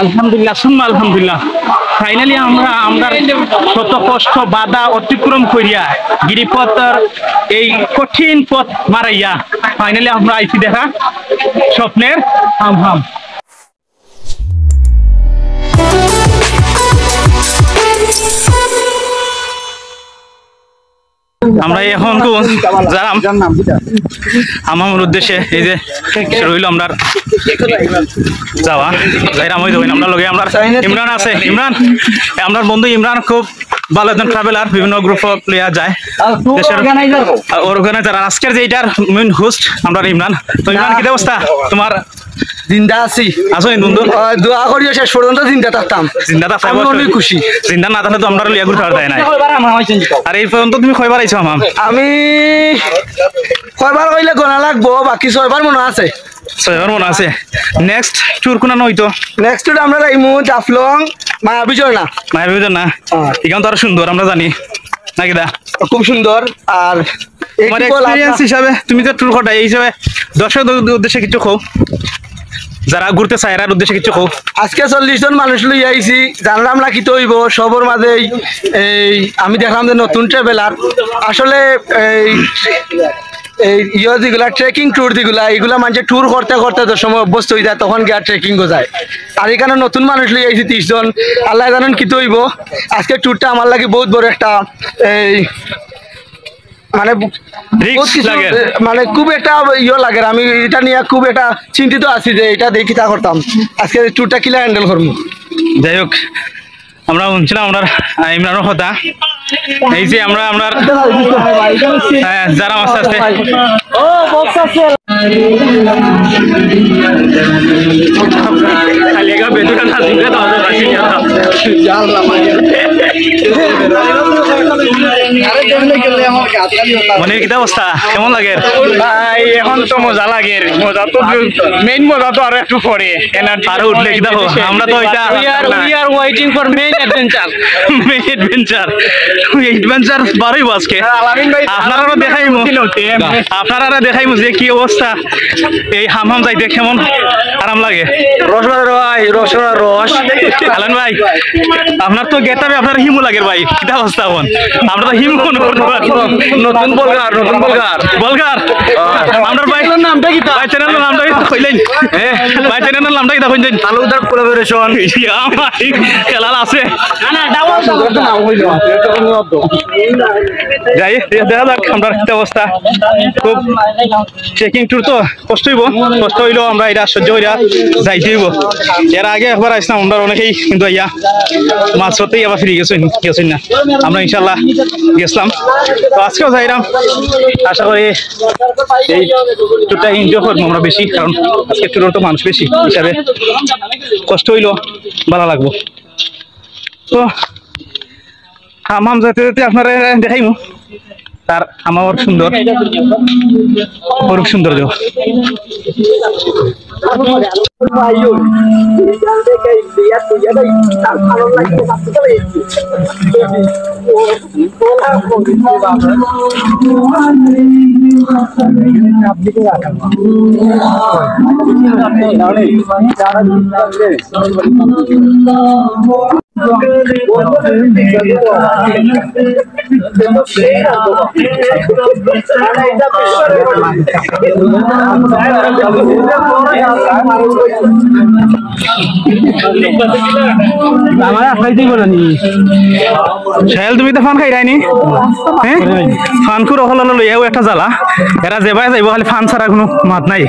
আলহামদুলিল্লাহ সুম্মা আলহামদুলিল্লাহ ফাইনালি আমরা শত কষ্ট বাধা অতিক্রম করিয়া গিরিপথের এই কঠিন পথ মারাইয়া ফাইনালি আমরা আইছি দেখা স্বপ্নের হামহাম। আমরা এখন আমার উদ্দেশ্যে এই যে রইল আমরা যাওয়া আমরা লগে আমরা ইমরান আছে। ইমরান আমার বন্ধু ইমরান খুব ভালো একজন ট্রাভেলার, বিভিন্ন গ্রুপ লিয়া যায় অর্গানাইজার। আজকের যে এটার মেইন হোস্ট আমরা ইমরান। তো ইমরান কি অবস্থা তোমার? জিন্দা আছি, আসো বন্ধু, দোয়া করিও শেষ পর্যন্ত জিন্দা থাকতাম। জিন্দা থাকতাম, অনেক খুশি। জিন্দা না থাকলে তো আমরা লিয়া ঘুরতে পারতাম না। আর এই পর্যন্ত তুমি কয়বার আইছো? আমি কয়বার কইলে গোনা লাগবো, বাকি 6বার মনে আছে। 6বার মনে আছে। নেক্সট ট্যুর কোন নইতো? নেক্সট ট্যুর আমরা যাইমু জাফলং মায়াবী ঝর্ণা। মায়াবী ঝর্ণা এখান তো আরো সুন্দর আমরা জানি নাকি দা? খুব সুন্দর। আর তোমার এক্সপেরিয়েন্স হিসাবে তুমি তো ট্যুর কটা এই হিসাবে দর্শকদের উদ্দেশ্যে কিছু কও, যারা ঘুরতে চায় এর উদ্দেশ্যে কিছু কও। আজকে 40 জন মানুষ লই আইছি, জানলাম না কি তো হইব। সবর মাঝেই এই আমি দেখলাম যে নতুন ট্রাভেলার আসলে এই যেগুলা ট্রেকিং ট্যুর যেগুলা এগুলা মানুষের ট্যুর করতে করতে তো সময় অভ্যস্ত হয়ে যায়, তখন গিয়ে ট্রেকিংও যায়। আর এখানে নতুন মানুষ লই আইছি 30 জন। আল্লাহ জানেন কি তো হইব। আজকে ট্যুরটা আমার লাগে বহুত বড় একটা এই মানে খুব একটা লাগে। আমি এটা নিয়ে খুব একটা চিন্তিত আছি যে এটা দেখি তা করতাম আজকে ট্যুরটা কিলা হ্যান্ডেল করবো। যাই হোক, আমরা শুনছিলাম আমরা ইমরানের কথা। এই যে আমরা যারা আস্তে আস্তে মনের কিতা অবস্থা, কেমন লাগে? ভাই এখন তো মজা লাগে, মজা তো মেইন মজা তো আরো একটু পরে আরো উঠলে কিতা আমরা তো এটা we are waiting for main adventure adventure বারই আজকে আপনারা দেখাইমু যে কি অবস্থা এই হামহাম যাইতে কেমন আরাম লাগে। রস আলান ভাই আপনার তো গেটাবে আপনার হিমু লাগে ভাই, কিটা অবস্থা এখন? আমরা তো হিমু নতুন বলগার আপনার ভাই নামটা কি? ভাই চ্যানেলের নামটা কি কইলেন? ভাই চ্যানেলের নামটা কি কইলেন? আলুদার কোলাবোরেশন খেলাল আছে। যাই দেখা যাক আমরা কি অবস্থা। খুব ট্রেকিং ট্যুর তো কষ্ট হইলেও আমরা এটা সহ্য করিয়া যাইতে হইব। এর আগে একবার আসলাম আমরা অনেকেই, কিন্তু ইয়া মাছ ধরতেই আবার ফিরে গেছেন না। আমরা ইনশাল্লাহ গেছিলাম, তো আজকেও যাইলাম। আশা করি এই ট্যুরটা এনজয় করবো আমরা বেশি, কারণ আজকে ট্যুরের তো মানুষ বেশি হিসাবে কষ্ট হইলেও ভালো লাগবো। তো হামাম যেতে যেতে আপনারা দেখাইমু তার আমার সুন্দর অরূপ সৌন্দর্য। তুমি তো ফান খাই রাইনি? হ্যাঁ, ফান খুব হল লইয়াও একটা জ্বালা। এরা যেবাই যাইব খালি ফান ছাড়া কোনো মাত নাই।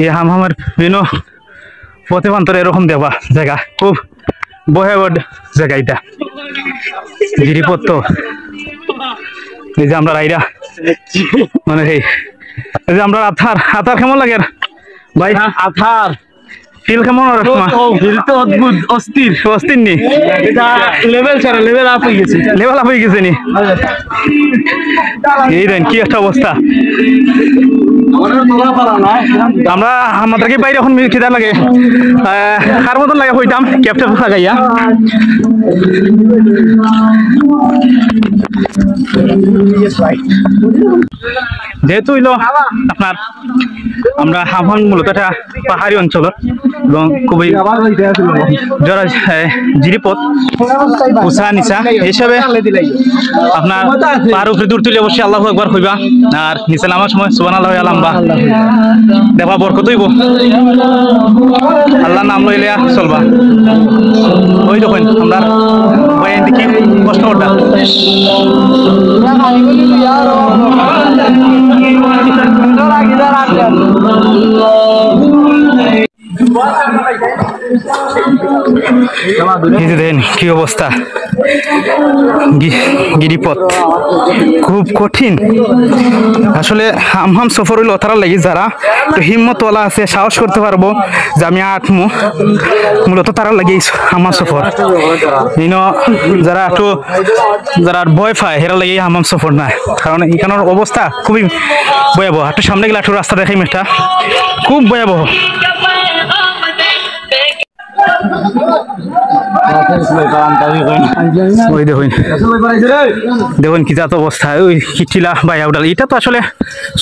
এই হামহামের বিভিন্ন পথে প্রান্তরে এরকম দেবা জায়গা, খুব ভয়াবহ জায়গা এটা। গিরিপথ তো এই যে আমরা রাইডা মানে এই যে আমরা আথার কেমন লাগে ভাই? আথার ফিল কেমন? ফিল তো অদ্ভুত, অস্থির নি লেভেল আপ হয়ে গেছে নি। এই দেন কি একটা অবস্থা। আমরা আমাদেরকে বাইরে এখন খিদা লাগে কার মতন লাগে হইতাম ক্যাপটা লাগাইয়া যেহেতু হইল আপনার আমরা হামহাং মূলত একটা পাহাড়ি অঞ্চল এবং খুবই জরা জিরিপথ উঁচা নিচা হিসাবে আপনার পাহাড় উপরে দূর তুলে অবশ্যই আল্লাহু আকবার কইবা আর নিচে নামার সময় সুবহানাল্লাহ আলাম্বা দেখা বরকত হইব আল্লাহর নাম লইলে চলবা ওই দেখুন আমরা বয়ান দেখি কষ্ট করতাম দেখেন কি অবস্থা গিরিপথ খুব কঠিন আসলে হামহাম সফর হইল তারা লাগি যারা একটু হিম্মতওয়ালা আছে সাহস করতে পারবো যে আমি আটমু মূলত তারা লাগি হামহাম সফর যারা একটু যারা ভয় পায় হেরা লাগি হামহাম সফর না কারণ এখানের অবস্থা খুবই ভয়াবহ একটু সামনে গেলে একটু রাস্তা দেখাই মেয়েটা খুব ভয়াবহ ওই দেখুন দেখুন কি যাত অবস্থা ওই কিটিলা বাইয়া উঠাল এটা তো আসলে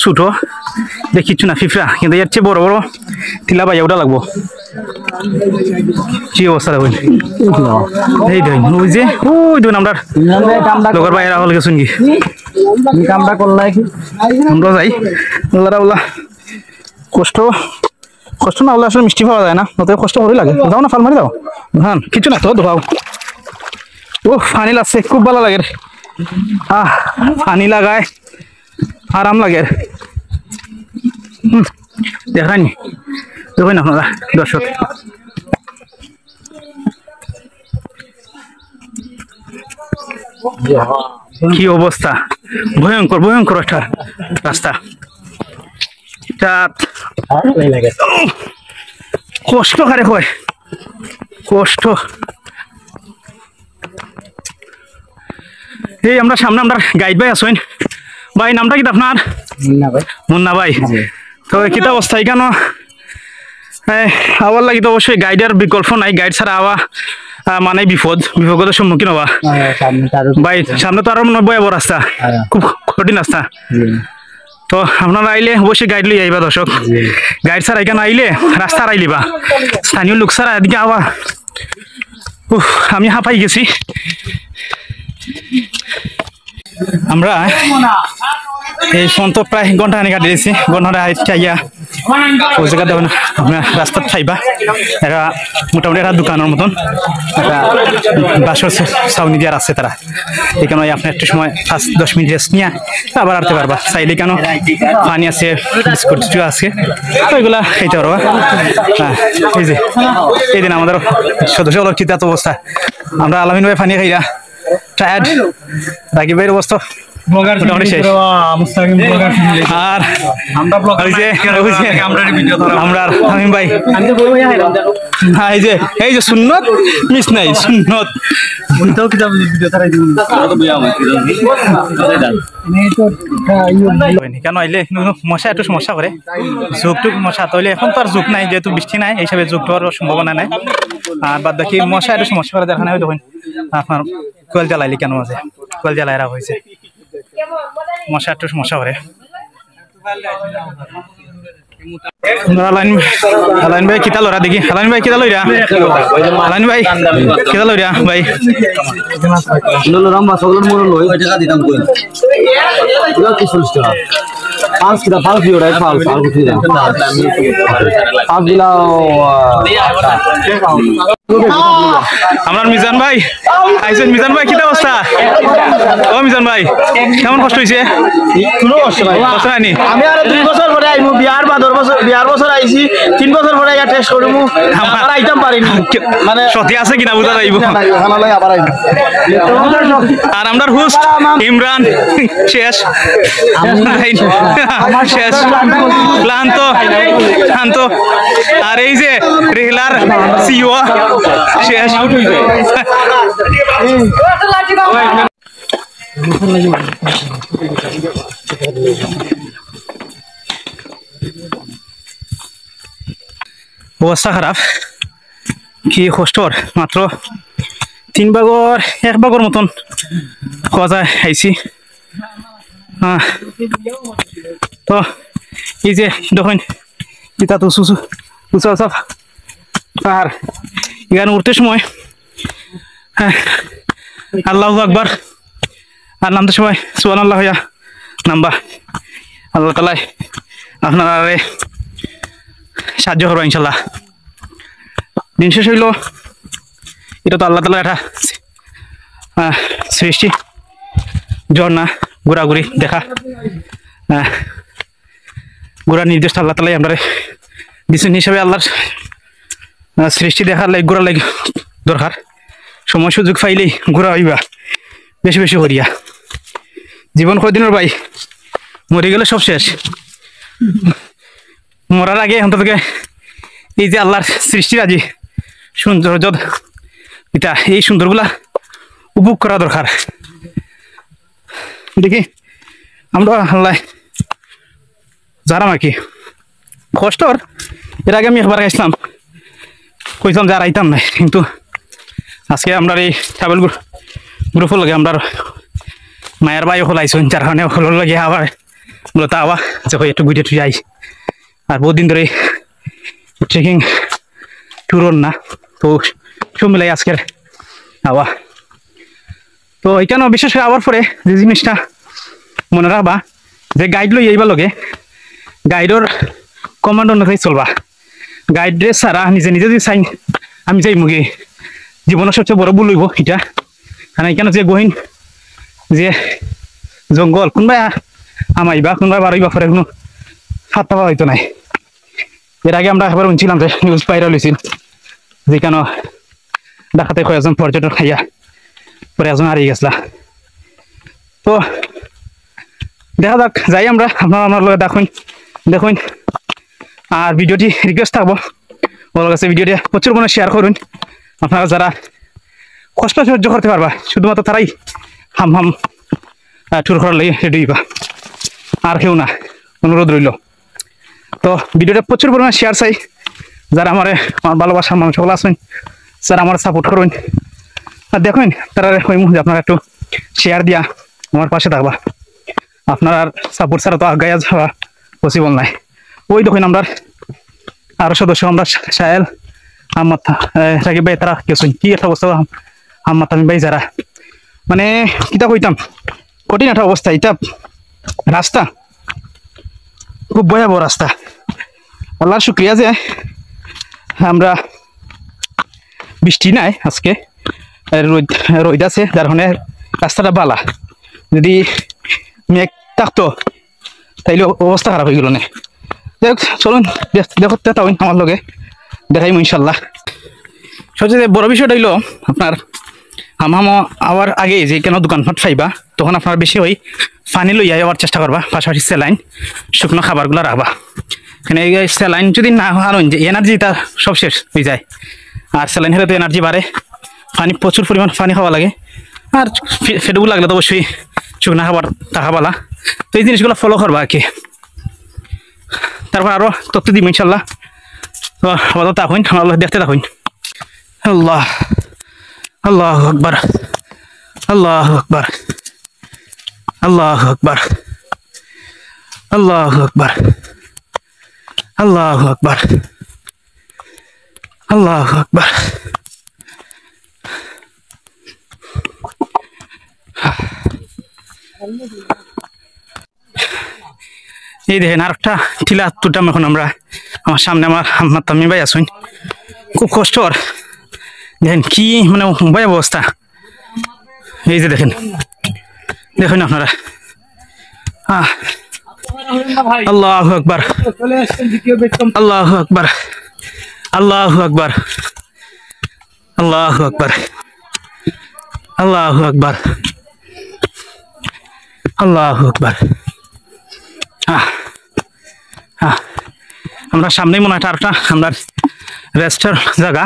ছোটো দেখিচ্ছু না ফিফরা কিন্তু এর চেয়ে বড় বড় টিলা বাইয়া উঠা লাগবো কি অবস্থা দেখুন এই দেখুন ওই যে ওই দেখুন আমরা লোকের বাইরা হল গেছুন কি কামটা করলাই আমরা যাই ওলা কষ্ট কষ্ট না হলে আসলে মিষ্টি পাওয়া যায় না অতএব কষ্ট করে লাগে যাও না ফাল মারি দাও হ্যাঁ কিছু না তো ধোয়াও ও পানি লাগছে খুব ভালো লাগে পানি লাগায় আরাম লাগে দেখানি দেখুন আপনারা দর্শক কি অবস্থা ভয়ঙ্কর ভয়ঙ্কর একটা রাস্তা কষ্ট কারে হয় কষ্ট এই আমরা সামনে আমরা গাইড ভাই আসেন ভাই নামটা কি আপনার মুন্না ভাই তো কিতা অবস্থা কেন আবার লাগি তো অবশ্যই গাইডের বিকল্প নাই গাইড ছাড়া আওয়া মানে বিপদের সম্মুখীন হওয়া ভাই সামনে তো আরো ভয়াবহ রাস্তা খুব কঠিন রাস্তা তো আপনারা আইলে অবশ্যই গাইড লই আইবা দর্শক গাইড ছাড়া এখানে আইলে রাস্তা আইলিবা স্থানীয় লোক ছাড়া এদিকে আওয়া আমি হাঁপাই গেছি আমরা এই ফোন তো প্রায় ঘন্টা খানি কাটি দিয়েছি ঘন্টা আইয়া ওই জায়গা দেখুন আপনার রাস্তার খাইবা এরা মোটামুটি একটা দোকানের মতন একটা বাসর ছাউনি দেওয়ার আছে তারা এখানে আপনি একটু সময় 5-10 মিনিট রেস্ট নিয়ে আবার আনতে পারবা চাইলে কেন পানি আছে বিস্কুট আছে ওইগুলা খাইতে পারবা হ্যাঁ এই যে এই দিন আমাদের সদস্য অলক্ষিত এত অবস্থা আমরা আলামিন ভাই পানি খাইয়া টায়ার্ড রাকিব ভাইয়ের অবস্থা আর আমরা তামিম ভাই এই যে সুন্নত মিস নাই সুন্নত কেন আইলে মশা একটু সমস্যা করে যুগটুক মশা তৈলে এখন তো আর যুগ নাই যেহেতু বৃষ্টি নাই এই হিসাবে যুগ হওয়ার সম্ভাবনা নাই আর বাদ বাকি মশা একটু সমস্যা করে দেখা নাই দেখুন আপনার কোয়েল জ্বালাইলে কেন আছে কোয়েল জ্বালাই রাখা হয়েছে মশা একটু সমস্যা করে আলাইন ভাই কিতা লরা দেখি আলাইন ভাই কিতা লইরা আলাইন ভাই কিতা লইরা ভাই রাম্বা সকলের মোড় লই ওই টাকা দিতাম কই কি সুস্থ পাঁচ কিটা পাঁচ দিও রাই পাঁচ আর কিছু না পাঁচ দিলাও আমার মিজান ভাই আইছেন মিজান ভাই কিতা অবস্থা ও মিজান ভাই কেমন কষ্ট হইছে কোনো কষ্ট নাই কষ্ট নাই আমি আর 2 বছর পরে আইমু বিয়ার বছর আইছি 3 বছর পরে এটা টেস্ট করমু আর আইতাম পারিনি মানে সত্যি আছে কিনা বুঝা যাইবো খানালাই আবার আইবো আর আমরার হোস্ট ইমরান শেষ শেষ ক্লান্ত আর এই যে রেহলার সিও শেষ অবস্থা খারাপ, কি কষ্টর। মাত্র 1 ভাগর মতন খাওয়া যায় আইছি। তো এই যে দেখুন এটা তো উঁচা আর এখানে উঠতে সময় আল্লাহু আকবার আর নামতে সময় সুবহানাল্লাহ হইয়া নামবা। আল্লাহ তাআলা আপনারা সাহায্য করবো ইনশাল্লাহ। দিন শেষ হইল, এটা তো আল্লাহ তাআলা একটা সৃষ্টি, ঝর্ণা ঘোরাঘুরি দেখা, ঘোরার নির্দেশ আল্লাহ তাআলাই আমরা দিচ্ছেন হিসাবে আল্লাহর সৃষ্টি দেখার লাইক ঘোরা লাইক দরকার। সময় সুযোগ পাইলেই ঘোরা হইবা বেশি বেশি করিয়া। জীবন কয়দিনের ভাই, মরে গেলে সব শেষ। মরার আগে অন্তত এই যে আল্লাহর সৃষ্টির আজি সৌন্দর্য এটা, এই সুন্দরগুলা উপভোগ করা দরকার। দেখি আমরা আল্লাহ যারা আর কি কষ্টর। এর আগে আমি একবার গেছিলাম, কইতাম যে আর আইতাম না, কিন্তু আজকে আমরা এই ট্রাভেল গ্রুপের লাগে আমরা মায়ের বাই হল আইসুন, যার কারণে হল লাগে আবার মূলত আবার যে একটু ঘুরে টুরে আই। আর বহুদিন ধরে ট্রেকিং ট্যুর না, তো সব মিলাই আজকের আওয়া। তো এখানে বিশেষ করে আবার পরে যে জিনিসটা মনে রাখবা, যে গাইড লই এইবার লগে গাইডর কমান্ড অনুযায়ী চলবা। গাইড ড্রেস ছাড়া নিজে নিজে যদি চাই আমি যাই মুগি, জীবনের সবচেয়ে বড় ভুল হইব এটা। কারণ এখানে যে গহীন যে জঙ্গল, কোনবাই আমাইবা কোনবাই বারইবা পরে কোনো হাত পাওয়া হইতো নাই। এর আগে আমরা একবার শুনছিলাম যে নিউজ ভাইরাল হয়েছিল, যেখানে ডাকাতে কয়েকজন পর্যটক খাইয়া পরে একজন হারিয়ে গেছিলা। তো দেখা যাক, যাই আমরা, আপনারা আমার লগে দেখুন। আর ভিডিওটি রিকোয়েস্ট থাকবো ওর কাছে, ভিডিওটি প্রচুর মনে শেয়ার করুন। আপনারা যারা কষ্ট সহ্য করতে পারবা, শুধুমাত্র তারাই হাম ট্যুর করার লাগে রেডি হইবা, আর কেউ না, অনুরোধ রইল। তো ভিডিওটা প্রচুর পরিমাণে শেয়ার চাই। যারা আমার ভালোবাসার মানুষ সকল আছেন, যারা আমার সাপোর্ট করবেন আর দেখুন, তারা ওই মুহূর্তে আপনারা একটু শেয়ার দিয়া আমার পাশে থাকবা। আপনার সাপোর্ট ছাড়া তো আগাইয়া যাওয়া পসিবল নাই। ওই দেখুন আমরা আরো সদস্য, আমরা সাহেল আহমদ রাকিব ভাই, তারা কেউ কি একটা অবস্থা, আহমদ তামিম ভাই, যারা মানে কিতা কইতাম কঠিন একটা অবস্থা। এটা রাস্তা খুব ভয়াবহ রাস্তা। আল্লাহর শুক্রিয়া যে আমরা বৃষ্টি নাই আজকে, রোদ আছে, যার কারণে রাস্তাটা বালা। যদি মেঘ থাকতো তাইলে অবস্থা খারাপ হয়ে গেল না। দেখ চলুন দেখতে তাই আমার লগে দেখাইম ইনশাল্লাহ। সবচেয়ে বড় বিষয়টা হইল আপনার হামামো আবার আগে যে কেন দোকানপাট পাইবা, তখন আপনার বেশি ওই পানি লইয়া যাওয়ার চেষ্টা করবা, পাশাপাশি স্যালাইন শুকনো খাবারগুলো রাখবা। এখানে স্যালাইন যদি না হারেন, যে এনার্জিটা সব শেষ হয়ে যায়। আর স্যালাইন হলে তো এনার্জি বাড়ে, পানি প্রচুর পরিমাণ পানি খাওয়া লাগে। আর ফেটুকু লাগলে তো অবশ্যই শুকনো খাবার খাবালা। তো এই জিনিসগুলো ফলো করবা আর কি। তারপর আরও তথ্য দিব ইনশাল্লাহ। তো আপাতত থাকুন, আল্লাহ দেখতে থাকুন। আল্লাহ আল্লাহ আকবার, আল্লাহ আকবার, আল্লাহ আকবার, আল্লাহ আকবার, আল্লাহ আকবার, আল্লাহ আকবার। এই দেখেন আরেকটা টিলা তুলতাম এখন আমরা। আমার সামনে আমার আহমদ তামিম ভাই আসুন, খুব কষ্টর। দেখেন কি মানে ভয় অবস্থা। এই যে দেখেন আপনারা, আল্লাহু আকবার, আল্লাহু আকবার, আল্লাহু আকবার, আল্লাহু আকবার, আল্লাহু আকবার, আল্লাহু আকবার। আমরা সামনেই মনে হয় একটা আমরা রেস্টের জায়গা,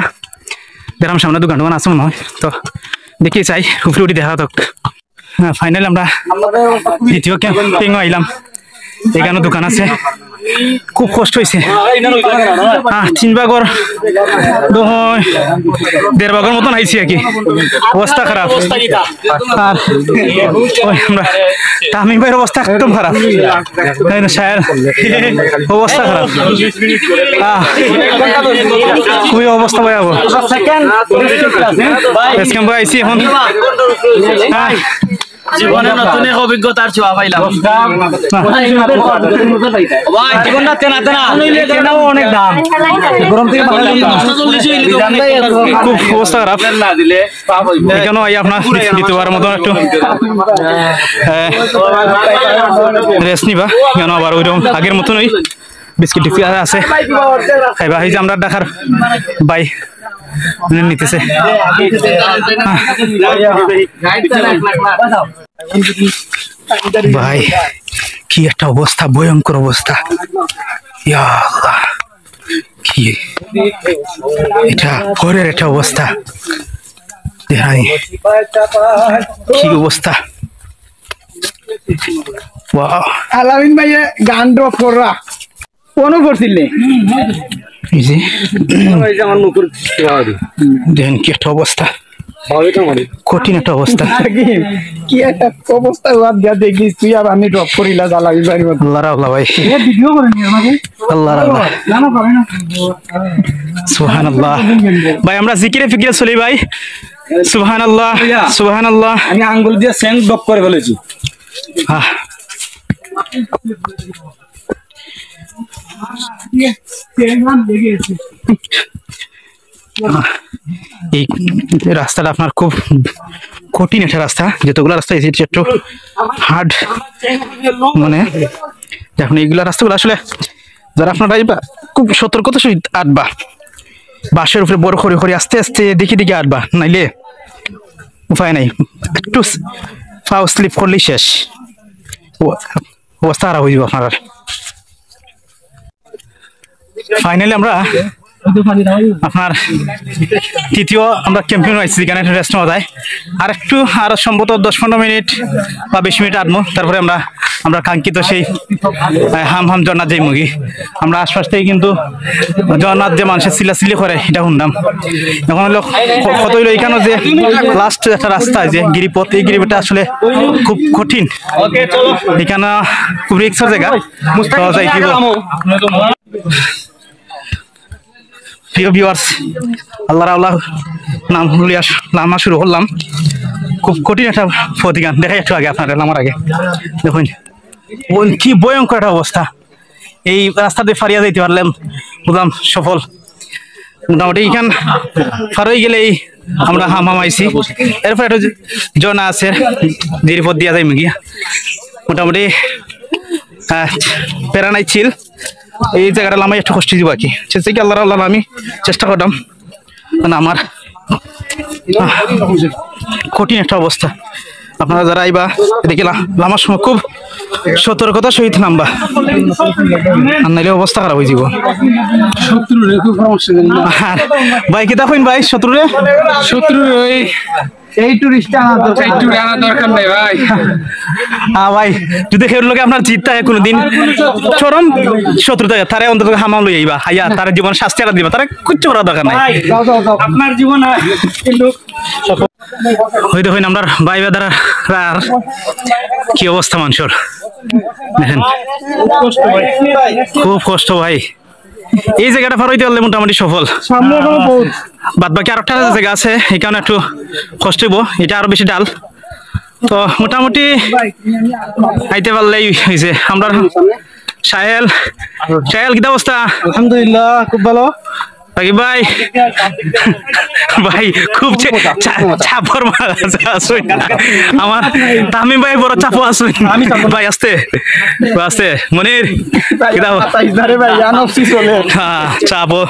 দেখলাম সামনে দোকান আছে মনে হয়। তো দেখি চাই উপরে উঠি দেখা তো। ফাইনালি আমরা দ্বিতীয় ক্যাম্পিং আইলাম। এখানে দোকান আছে খুব কষ্ট হয়েছে 3 ভাগর 1.5 ভাগের মতন আইছি আর কি অবস্থা খারাপ আর আমরা তামিম ভাইয়ের অবস্থা একদম খারাপ সাহেল অবস্থা খারাপ খুবই অবস্থা ভয়াবহ ভাই আইছি এখন জীবনে নতুন এক অভিজ্ঞতার ছোঁয়া পাইলাম জীবনটা তেনা তেনা তেনাও অনেক দাম গরম থেকে খুব অবস্থা খারাপ কেন আপনার দ্বিতীয়বার মতো একটু রেস্ট নিবা কেন আবার ওইরকম আগের মতন ওই বিস্কিট টিপি আছে খাইবা এই যে আমরা ঢাকার বাই নিতেছে ভাই কি একটা অবস্থা ভয়ঙ্কর অবস্থা ইয়া আল্লাহ কি এটা ঘরের একটা অবস্থা কি অবস্থা আলামিন ভাইয়ে গান ড্রপ করা ফোনও করছিলে দেখেন কি একটা অবস্থা কঠিন একটা অবস্থা কি একটা অবস্থা দেখিস তুই আর আমি ড্রপ করিলা আলামিন ভাই আল্লাহ রাল্লাহ ভাই ভিডিও করে নি আমাকে আল্লাহ রাল্লাহ জানা পাবে না সুবহানাল্লাহ ভাই আমরা জিকিরে ফিকিরে চলি ভাই সুবহানাল্লাহ সুবহানাল্লাহ আমি আঙ্গুল দিয়ে সেং ড্রপ করে ফেলেছি এই রাস্তাটা আপনার খুব কঠিন একটা রাস্তা যতগুলো রাস্তা এসেছে একটু হার্ড মানে এখন এইগুলা রাস্তাগুলো আসলে যারা আপনারা খুব সতর্কতার সহিত আটবা বাসের উপরে বড় খড়ি খড়ি আস্তে আস্তে দেখি দেখি আটবা নাইলে উপায় নাই একটু পাও স্লিপ করলেই শেষ অবস্থা খারাপ হয়ে যাবে আপনার ফাইনালি আমরা আপনার তৃতীয় আমরা ক্যাম্পিয়ন হয়েছি যেখানে রেস্ট নেওয়া যায় আর একটু আর সম্ভবত 10-15 মিনিট বা 20 মিনিট আটমো তারপরে আমরা কাঙ্ক্ষিত সেই হাম জগন্নাথ যাই মুগি আমরা আশপাশ থেকে কিন্তু জগন্নাথ যে মানুষের চিল্লাচিল্লি করে এটা শুনলাম এখন হলো কত হইলো এখানে যে লাস্ট একটা রাস্তা যে গিরিপথ এই গিরিপথটা আসলে খুব কঠিন এখানে খুব রিক্সার জায়গা যাই কি প্রিয় ভিউয়ার্স আল্লাহ নাম নামা শুরু করলাম খুব কঠিন একটা প্রতিগান দেখাই একটু আগে আপনার নামার আগে দেখুন কি ভয়ঙ্কর একটা অবস্থা এই রাস্তাতে ফারিয়া যাইতে পারলাম বুঝলাম সফল মোটামুটি এখান ফার হয়ে গেলেই আমরা হামাইছি এরপর একটা জনা আছে জিরিপথ দিয়া যাই গিয়া মোটামুটি প্যারানাই ছিল এই জায়গাটা আমি একটু কষ্ট দিব আর কি সে কি আল্লাহ আমি চেষ্টা করলাম মানে আমার কঠিন একটা অবস্থা আপনারা যারা আইবা এদিকে নামার সময় খুব সতর্কতার সহিত নামবা আর নাইলে অবস্থা খারাপ হয়ে যাব ভাই কি দেখুন ভাই শত্রু এই টুরিস্টটা আনা দরকার নাই ভাই ভাই যদি খেয়ে লোকে আপনার জিত থাকে কোনোদিন চরম শত্রু থাকে তারা অন্তত হামাম লই আইবা হাইয়া তার জীবন শাস্তি আলা দিবা তারা কিচ্ছু করার দরকার নাই আপনার জীবন কিন্তু ওই দেখুন আমরা ভাই বেদার আর কি অবস্থা মানুষের দেখেন খুব কষ্ট ভাই এই জায়গাটা পার হইতে পারলে মোটামুটি সফল বাদ বাকি আর একটা জায়গা আছে এখানে একটু কষ্ট হইব এটা আরো বেশি ডাল তো মোটামুটি আইতে পারলেই হয়েছে আমরা সাহেল কি অবস্থা আলহামদুলিল্লাহ খুব ভালো ভাই ভাই খুব চাপর আসুন আমার তামিম ভাই বড় চাপো আসুন ভাই আসতে আসতে মনির চাপো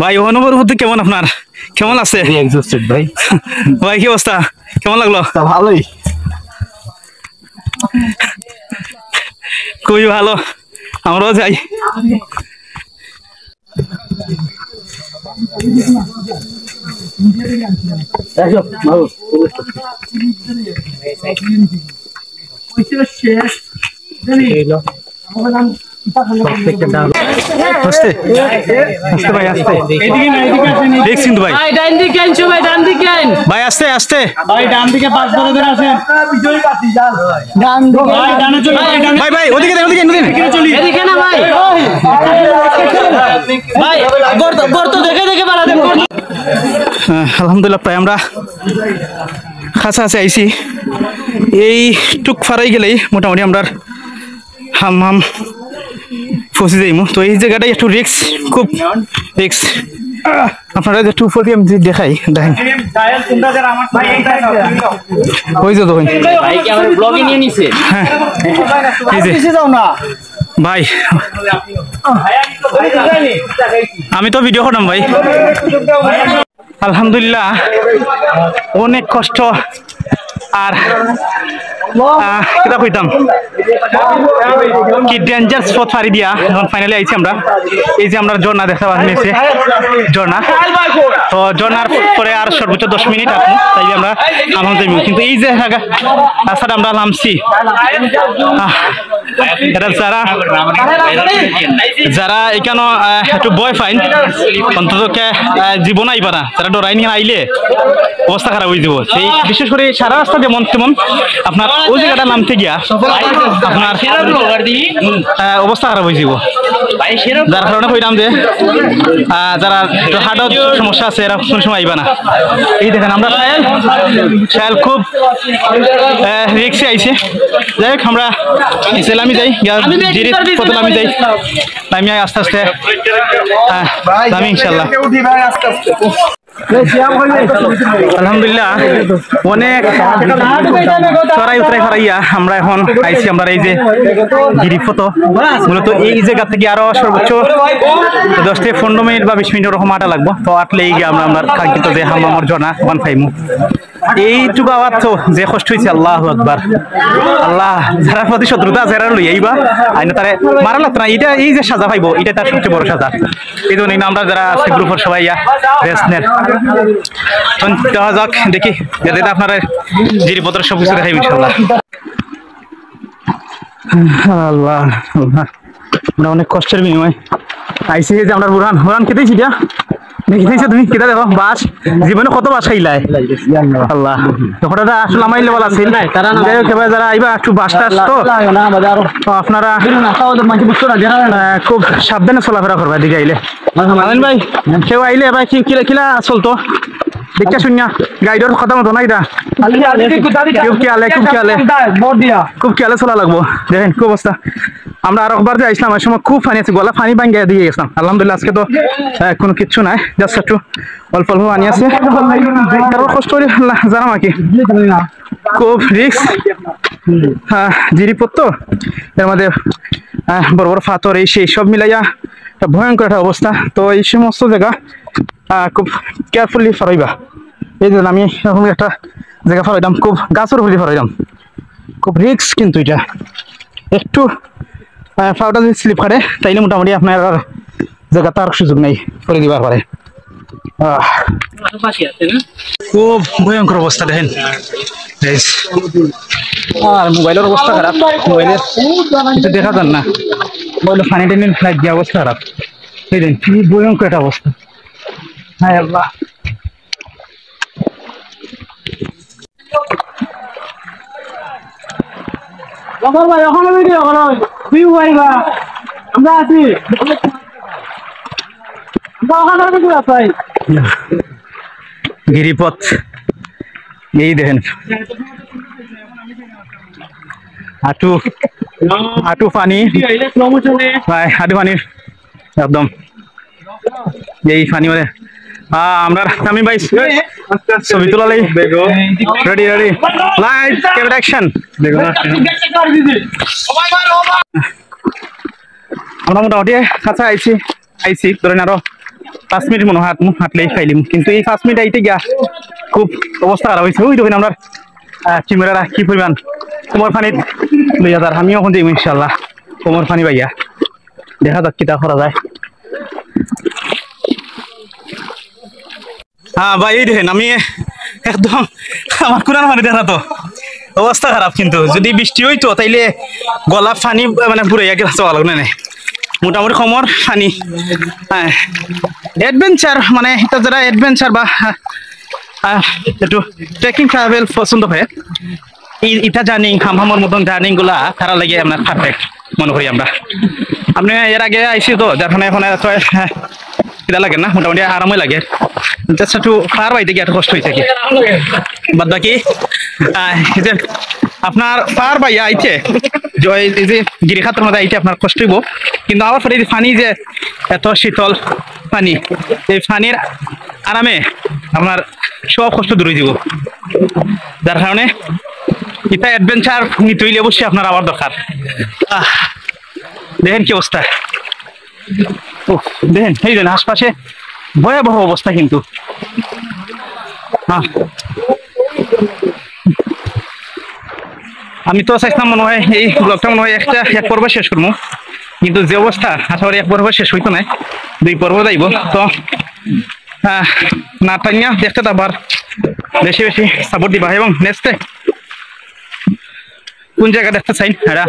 ভাই অনুভূতি কেমন আপনার কেমন আছে ভাই ভাই কি অবস্থা কেমন লাগলো ভালোই খুবই ভালো আমরাও যাই আস্তে আস্তে ভাই আস্তে দেখছেন তো ভাই ডান দিকে আইছো ভাই, ডান দিকে আইন ভাই আস্তে আস্তে ভাই ডান দিকে পাঁচ ধরে আছেন ভাই ভাই ওদিকে দেন ওদিকে চলি এদিকে না ভাই। ভাই গর্ত দেখে দেখে বাড়া দেন। আলহামদুলিল্লাহ প্রায় আমরা কাছাকাছি আইছি এই টুক ফারাই গেলেই মোটামুটি আমরা হাম ফসে যাইমু তো এই জায়গাটাই একটু রিক্স খুব রিক্স আপনারা একটু উপর দিয়ে আমি দেখাই দেখেন ওই যে তো ভাই কি আমার ব্লগে নিয়ে নিছে? হ্যাঁ এই যে ভাই আমি তো ভিডিও করলাম ভাই আলহামদুলিল্লাহ অনেক কষ্ট আর কিতা কইতাম কি ডেঞ্জার স্পট ফারি দিয়া এখন ফাইনালি আইছি আমরা এই যে আমরা ঝর্ণা দেখা পাচ্ছি ঝর্ণা তো ঝর্ণার পরে আর সর্বোচ্চ 10 মিনিট আছে তাই আমরা নামাম যাইব কিন্তু এই যে রাস্তাটা আমরা নামছি এটা যারা এখানে একটু ভয় পাইন অন্তত জীবন আইবা না যারা ডরাই নিয়ে আইলে অবস্থা খারাপ হয়ে যাব সেই বিশেষ করে সারা রাস্তা যেমন তেমন আপনার ওই জায়গাটা নামতে গিয়া আপনার অবস্থা খারাপ হয়ে যাব যার কারণে কইলাম যে যারা হার্টের সমস্যা আছে এরা কোন সময় আইবা না এই দেখেন আমরা ট্রায়াল খুব রিক্সে আইছে যাই হোক আমরা ইসলামি যাই আমি যাই আমি আস্তে আস্তে আমি ইনশাল্লাহ আলহামদুলিল্লাহ অনেক চড়াই উতরাই ফরাইয়া আমরা এখন আইছি আমরা এই যে গিরিপথ মূলত এই জায়গা থেকে আরো সর্বোচ্চ 10 থেকে 15 মিনিট বা 20 মিনিট ওরকম হাঁটা লাগবো তো আটলে এই গিয়ে আমরা কাঙ্ক্ষিত যে হামামর জনা ওখান পাইমু এইটুকু আওয়াজ তো যে কষ্ট হয়েছে আল্লাহু আকবার আল্লাহ যারা প্রতি শত্রুতা যারা লই আইবা আইনা তারে মারা লাগতো না এটা এই যে সাজা পাইবো এটা তার সবচেয়ে বড় সাজা এই জন্য আমরা যারা আছে গ্রুপের সবাই রেস্ট নেন দেওয়া যাক দেখি যাতে আপনারা জিনিসপত্র সব কিছু দেখাই ইনশাল্লাহ আল্লাহ আমরা অনেক কষ্টের বিনিময় আইসি যে আমরা বুড়ান খেতেছি যা দেখিতেছো তুমি কেটা দেখো বাস জীবনে কত বাস খাইলাই আল্লাহ তখন আসলে আমার লেভেল আছে যারা আইবা একটু বাসটা তো আপনারা খুব সাবধানে চলাফেরা করবা দিকে আইলে ভাই কেউ আইলে ভাই কিলা চলতো দেখতে শুনিয়া গাইডর কথা মতো না এটা খুব খেয়ালে চলা লাগবো দেখেন খুব অবস্থা আমরা আর একবার যে আইসলাম ওই সময় খুব পানি আছে গলা পানি ভাঙ্গা দিয়ে গেছিলাম আলহামদুলিল্লাহ আজকে তো কোনো কিচ্ছু নাই জাস্ট একটু অল্প অল্প পানি আছে তারপর কষ্ট করে জানাম আর কি খুব রিক্স হ্যাঁ জিরিপথ তো এর মধ্যে বড় বড় পাথর এই সেই সব মিলাইয়া ভয়ঙ্কর একটা অবস্থা তো এই সমস্ত জায়গা খুব কেয়ারফুলি ফরাইবা এই যে আমি এরকম একটা জায়গা ফরাইলাম খুব গাছের ফুলি ফরাইলাম খুব রিক্স কিন্তু এটা একটু ফাউটা যদি স্লিপ করে তাইলে মোটামুটি আপনার জায়গা তার সুযোগ নেই করে দিবার পারে খুব ভয়ঙ্কর অবস্থা দেখেন আর মোবাইলের অবস্থা খারাপ মোবাইলের কিছু দেখা যান না মোবাইলের পানি টানি লাগিয়ে অবস্থা খারাপ এই দেন কি ভয়ঙ্কর একটা অবস্থা হ্যাঁ আল্লাহ ভাই ওখানে ভিডিও করো ভিউ পাইবা আমরা আছি গিরিপথ এই দেখেন হাঁটু হাঁটু পানি হাঁটু পানির একদম এই পানি মানে আমরা আমি ভাই ছবি তোলালেই ready ready light camera action আমরা মোটামুটি কাছে আইছি ধরেন আরো 5 মিনিট মনে হয় হাঁটলেই খাইলিম কিন্তু এই 5 মিনিট আইতে গিয়া খুব অবস্থা খারাপ হয়েছে ওই দেখেন আমরা ক্যামেরা কি পরিমাণ কোমর পানিত লইয়া যার আমিও এখন যাইব ইনশাল্লাহ কোমর পানি পাইয়া দেখা যাক কিতা করা যায় হ্যাঁ ভাই এই দেখেন আমি একদম আমার কোরআন পানি দেখা তো অবস্থা খারাপ, কিন্তু যদি বৃষ্টি হইতো তাইলে গলা পানি মানে পুরে চলা লাগবে না, মোটামুটি কমর পানি। হ্যাঁ অ্যাডভেঞ্চার মানে এটা যারা অ্যাডভেঞ্চার বা একটু ট্রেকিং ট্রাভেল পছন্দ হয়, ইটা জার্নিং হামহামর মতন জার্নিং গুলা তারা লাগে আপনার পারফেক্ট মনে করি আমরা। আপনি এর আগে আইসি তো, যার কারণে এখন এটা লাগে না, মোটামুটি আরামই লাগে, জাস্ট একটু পার বাইতে গিয়ে এত কষ্ট হয়েছে কি বাদ বাকি যে আপনার পার বাই আইছে এই যে গিরিখাতের মধ্যে আইতে আপনার কষ্ট হইব, কিন্তু আবার পরে পানি যে এত শীতল পানি, এই পানির আরামে আপনার সব কষ্ট দূরে দিব, যার কারণে এটা অ্যাডভেঞ্চার নিতে হইলে অবশ্যই আপনার আবার দরকার। দেখেন কি অবস্থা, দেখেন এই দেন আশপাশে ভয়াবহ অবস্থা, কিন্তু আমি তো চাইছিলাম মনে হয় এই ব্লগটা মনে হয় এক পর্ব শেষ করবো, কিন্তু যে অবস্থা আশা করি এক পর্ব শেষ হইতো না, 2 পর্ব যাইব। তো না টাইনা দেখতে আবার বেশি বেশি সাপোর্ট দিবা, এবং নেক্সটে কোন জায়গা দেখতে চাই এটা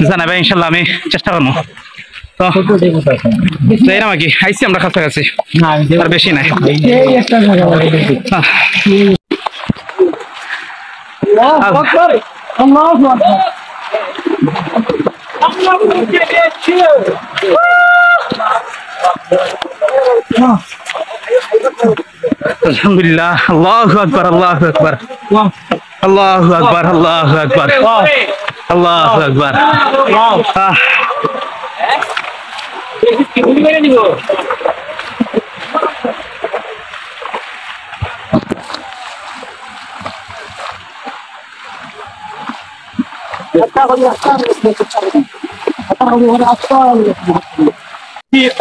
জানাবে, ইনশাল্লাহ আমি চেষ্টা করবো। তো যাই না কি আইসি আমরা কাছাকাছি, আর বেশি নাই। আলহামদুলিল্লাহ, আল্লাহু আকবার, আল্লাহু আকবার, আল্লাহু আকবার, আল্লাহু আকবার, আল্লাহু আকবার।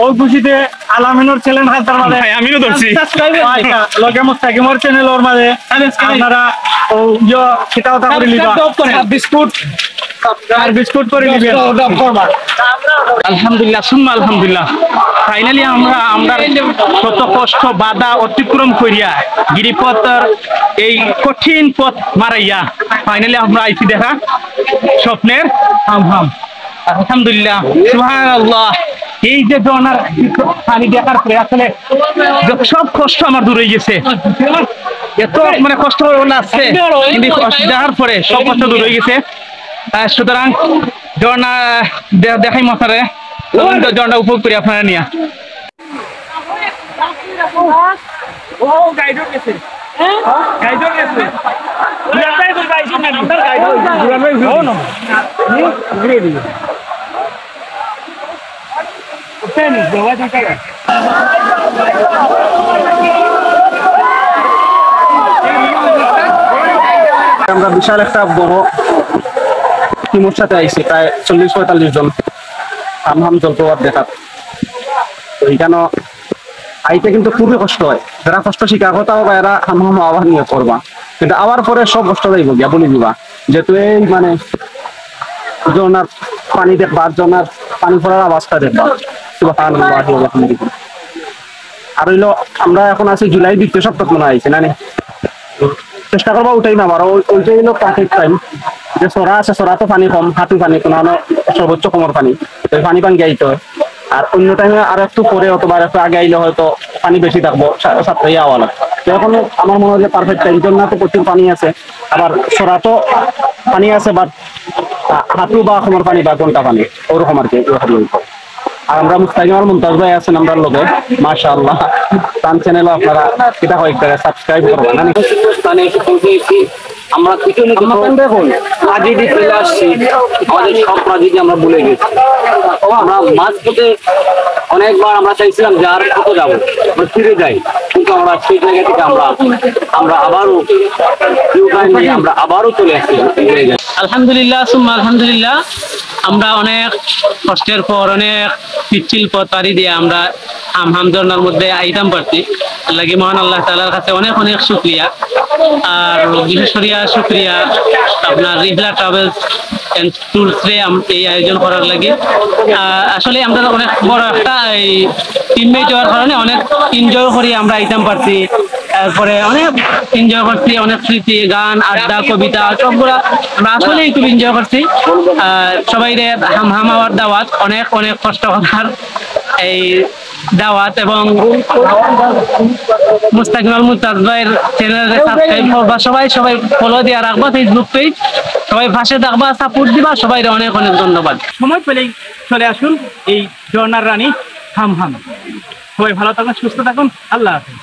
ওই খুশিতে আলামিনুর চ্যানেল হাতার মাঝে আমিও ধরছি লগে মুস্তাকিমর চ্যানেল ওর মাঝে আপনারা ও সেটা কথা করে লিবা বিস্কুট আর বিস্কুট করে লিবেন। আলহামদুলিল্লাহ সুম্মা আলহামদুলিল্লাহ, ফাইনালি আমরা শত কষ্ট বাধা অতিক্রম করিয়া গিরিপথের এই কঠিন পথ মারাইয়া ফাইনালি আমরা আইছি দেখা স্বপ্নের হামহাম। আলহামদুলিল্লাহ, সুবহানাল্লাহ। এই যে ঝর্ণার পানি দেখার পরে আসলে সব কষ্ট আমার দূর হয়ে গেছে, এত মানে কষ্ট লাগছে, কিন্তু দেখার পরে সব কষ্ট দূর হয়ে গেছে। সুতরাং ঝর্ণা দেখাই মশারে ঝর্ণা উপভোগ করি আপনারা নিয়ে। আমরা বিশাল একটা বড় টিমের সাথে আইছি, প্রায় 40-45 জন হামহাম জলপ্রপাত দেখার। তো এইখানে আইতে কিন্তু খুবই কষ্ট হয়, যারা কষ্ট শিকার কথা বা এরা হামহাম আবার নিয়ে করবা, কিন্তু আবার পরে সব কষ্ট যাইব গিয়া বলি দিবা, যেহেতু এই মানে ঝর্ণার পানি দেখবা, আর ঝর্ণার পানি পড়ার আওয়াজটা দেখবা। আর হইলো আমরা এখন আছি জুলাই 2 সপ্তাহ মনে আইছি না, চেষ্টা করবা ওটাই না, আমার ওইটাই হলো পারফেক্ট টাইম। যে সরা আছে, সরা তো পানি কম, হাঁটু পানি কোনো সর্বোচ্চ কোমর পানি, তো পানি গাইতে হয়। আর অন্য টাইমে আর একটু পরে অথবা একটু আগে আইলে হয়তো পানি বেশি থাকবো, সাতটাই আওয়া লাগে। তো এখন আমার মনে হয় যে পারফেক্ট টাইম, জন্য তো প্রচুর পানি আছে, আবার সরা তো পানি আছে, বাট হাঁটু বা কোমর পানি বা ঘন্টা পানি ওরকম আর কি। আর আমরা মুস্তাকিম আর মুমতাজ ভাই আছেন আমরা লগে, মাশাআল্লাহ। তার চ্যানেল আপনারা এটা কয়েকটা সাবস্ক্রাইব করবেন। আমরা দেখুন ট্রাজেডি চলে আসছি, আমাদের সব ট্রাজেডি আমরা ভুলে গেছি। আমরা মাঝপথে অনেকবার আমরা চাইছিলাম যে আর কত যাবো, আমরা ফিরে যাই, কিন্তু আমরা সেই জায়গা থেকে আমরা আবারও আমরা আবারও চলে আসছি। আলহামদুলিল্লাহ সুম্মা আলহামদুলিল্লাহ, আমরা অনেক কষ্টের পর অনেক পিচ্ছিল পথ পাড়ি দিয়ে আমরা হামহাম ঝর্ণার মধ্যে আইতাম পারছি। আল্লাহ মহান আল্লাহ তাআলার কাছে অনেক অনেক শুকরিয়া। আর বিশেষ করিয়া শুকরিয়া আপনার রিহলা ট্রাভেলস এন্ড ট্যুরসে এই আয়োজন করার লাগে। আসলে আমরা অনেক বড় একটা এই টিমমেট হওয়ার কারণে অনেক এনজয় করি আমরা আইতাম পারছি। তারপরে অনেক এনজয় করছি, অনেক স্মৃতি, গান, আড্ডা, কবিতা সবগুলা আমরা আসলেই খুব এনজয় করছি। সবাই হাম হওয়ার দাওয়াত, অনেক অনেক কষ্ট করার এই দাওয়াত, এবং মুস্তাকিমাল মুমতাজ ভাইয়ের চ্যানেলে সাবস্ক্রাইব করবা, সবাই ফলো দিয়ে রাখবা, ফেসবুক পেজ, সবাই পাশে থাকবা, সাপোর্ট দিবা, সবাই অনেক অনেক ধন্যবাদ। সময় পেলেই চলে আসুন এই ঝর্ণার রানী হাম হাম। সবাই ভালো থাকুন, সুস্থ থাকুন, আল্লাহ হাফেজ।